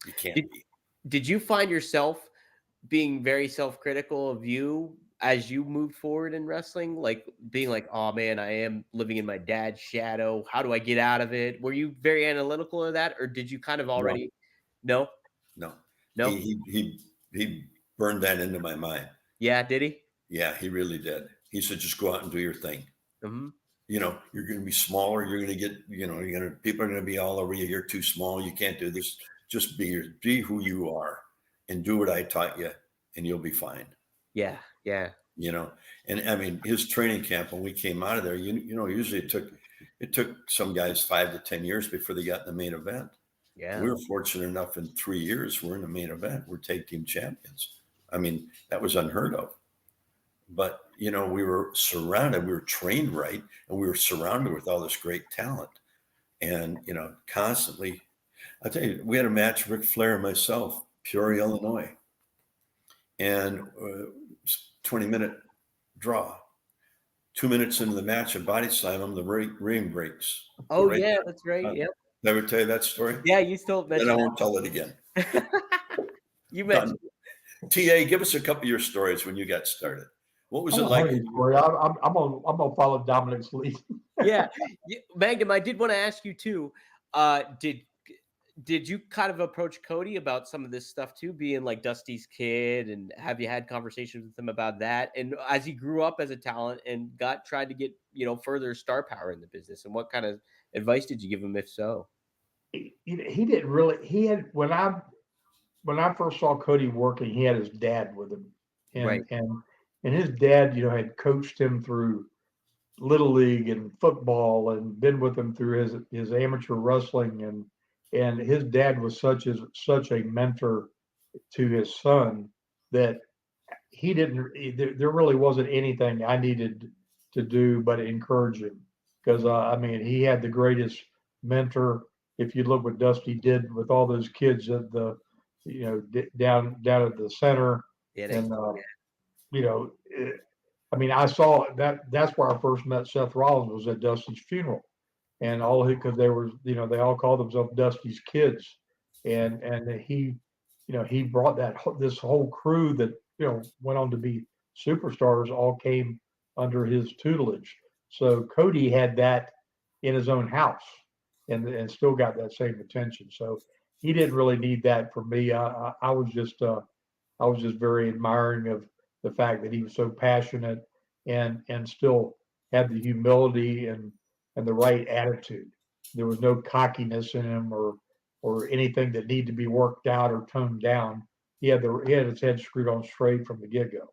You can't Did, be. did you find yourself being very self-critical of you as you moved forward in wrestling? Like being like, oh man, I am living in my dad's shadow. How do I get out of it? Were you very analytical of that? Or did you kind of No, already no? no. No? He burned that into my mind. Yeah, did he? Yeah, he really did. He said, just go out and do your thing. Hmm. You're going to be smaller. You're going to get, people are going to be all over you. You're too small. You can't do this. Just be who you are and do what I taught you, and you'll be fine. Yeah, yeah, You know, and I mean, his training camp when we came out of there, usually it took some guys 5 to 10 years before they got in the main event. yeah. We were fortunate enough in 3 years we're in the main event. We're tag team champions. I mean, that was unheard of. But we were surrounded. We were trained right, and we were surrounded with all this great talent. And constantly, I tell you, we had a match, Ric Flair and myself, Peoria, Illinois, and 20-minute draw. 2 minutes into the match, a body slam him, the ring breaks. Go Oh right yeah, down. that's right. Yep. Did I ever tell you that story? Yeah, you still Then I mentioned won't tell it again. that. You Done. mentioned TA, give us a couple of your stories when you got started. What was I'm it a like? hungry for you. I'm gonna follow Dominic's lead. yeah. Magnum, I did want to ask you too. Did you kind of approach Cody about some of this stuff too, being like Dusty's kid, and have you had conversations with him about that? And as he grew up as a talent and tried to get further star power in the business, and what kind of advice did you give him, if so? He didn't really. He had when I first saw Cody working, he had his dad with him, Right. and his dad, had coached him through little league and football, and been with him through his amateur wrestling, and his dad was such a mentor to his son that he didn't. There really wasn't anything I needed to do but encourage him, because I mean he had the greatest mentor. If you look what Dusty did with all those kids at the down at the center, Yeah. and you know, I mean, I saw that. That's where I first met Seth Rollins, was at Dusty's funeral, and all because they were, they all called themselves Dusty's kids, and he brought this whole crew that went on to be superstars, all came under his tutelage. So Cody had that in his own house, and still got that same attention. So he didn't really need that from me. I was just very admiring of the fact that he was so passionate, and still had the humility and the right attitude. There was no cockiness in him, or anything that needed to be worked out or toned down. He had his head screwed on straight from the get go.